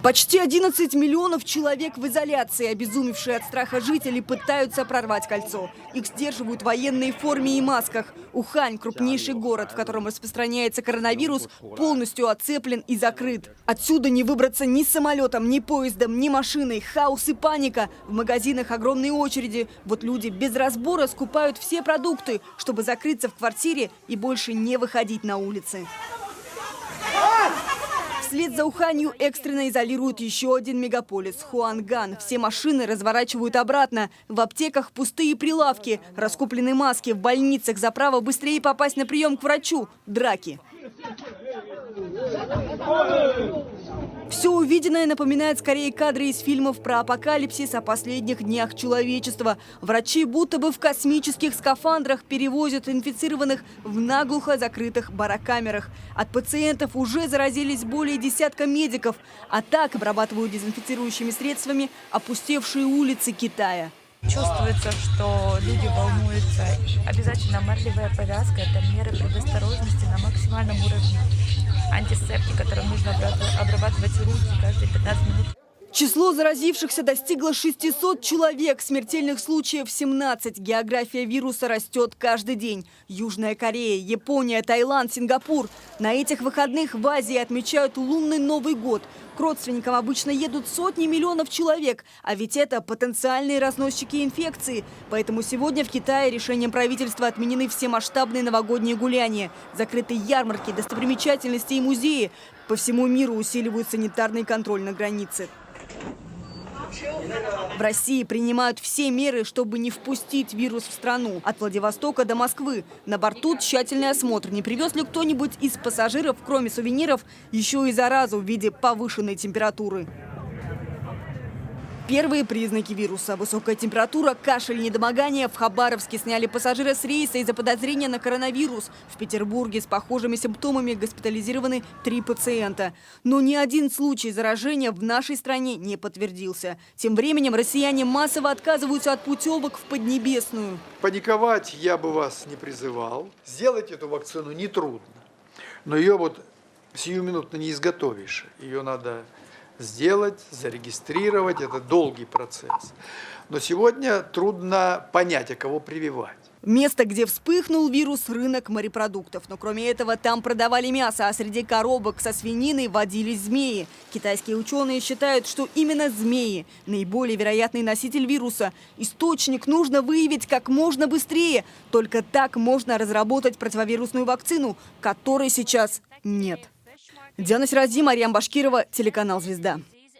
Почти 11 миллионов человек в изоляции. Обезумевшие от страха жители пытаются прорвать кольцо. Их сдерживают военные в форме и масках. Ухань, крупнейший город, в котором распространяется коронавирус, полностью оцеплен и закрыт. Отсюда не выбраться ни самолетом, ни поездом, ни машиной. Хаос и паника. В магазинах огромные очереди. Вот люди без разбора скупают все продукты, чтобы закрыться в квартире и больше не выходить на улицы. Вслед за Уханью экстренно изолируют еще один мегаполис – Хуанган. Все машины разворачивают обратно. В аптеках пустые прилавки, раскуплены маски. В больницах за право быстрее попасть на прием к врачу – драки. Все увиденное напоминает скорее кадры из фильмов про апокалипсис о последних днях человечества. Врачи будто бы в космических скафандрах перевозят инфицированных в наглухо закрытых барокамерах. От пациентов уже заразились более десятка медиков, а так обрабатывают дезинфицирующими средствами опустевшие улицы Китая. Чувствуется, что люди волнуются. Обязательно марлевая повязка – это меры предосторожности на максимальном уровне. Антисептик, которым нужно обрабатывать руки каждые 15 минут. Число заразившихся достигло 600 человек, смертельных случаев 17. География вируса растет каждый день. Южная Корея, Япония, Таиланд, Сингапур. На этих выходных в Азии отмечают лунный Новый год. К родственникам обычно едут сотни миллионов человек, а ведь это потенциальные разносчики инфекции. Поэтому сегодня в Китае решением правительства отменены все масштабные новогодние гуляния. Закрыты ярмарки, достопримечательности и музеи. По всему миру усиливают санитарный контроль на границе. В России принимают все меры, чтобы не впустить вирус в страну. От Владивостока до Москвы. На борту тщательный осмотр. Не привез ли кто-нибудь из пассажиров, кроме сувениров, еще и заразу в виде повышенной температуры? Первые признаки вируса – высокая температура, кашель, недомогание. В Хабаровске сняли пассажира с рейса из-за подозрения на коронавирус. В Петербурге с похожими симптомами госпитализированы 3 пациента. Но ни один случай заражения в нашей стране не подтвердился. Тем временем россияне массово отказываются от путевок в Поднебесную. Паниковать я бы вас не призывал. Сделать эту вакцину нетрудно. Но ее вот сиюминутно не изготовишь. Ее надо сделать, зарегистрировать. Это долгий процесс. Но сегодня трудно понять, а кого прививать. Место, где вспыхнул вирус – рынок морепродуктов. Но кроме этого там продавали мясо, а среди коробок со свининой водились змеи. Китайские ученые считают, что именно змеи – наиболее вероятный носитель вируса. Источник нужно выявить как можно быстрее. Только так можно разработать противовирусную вакцину, которой сейчас нет. Диана Сирази, Марьям Башкирова, телеканал «Звезда».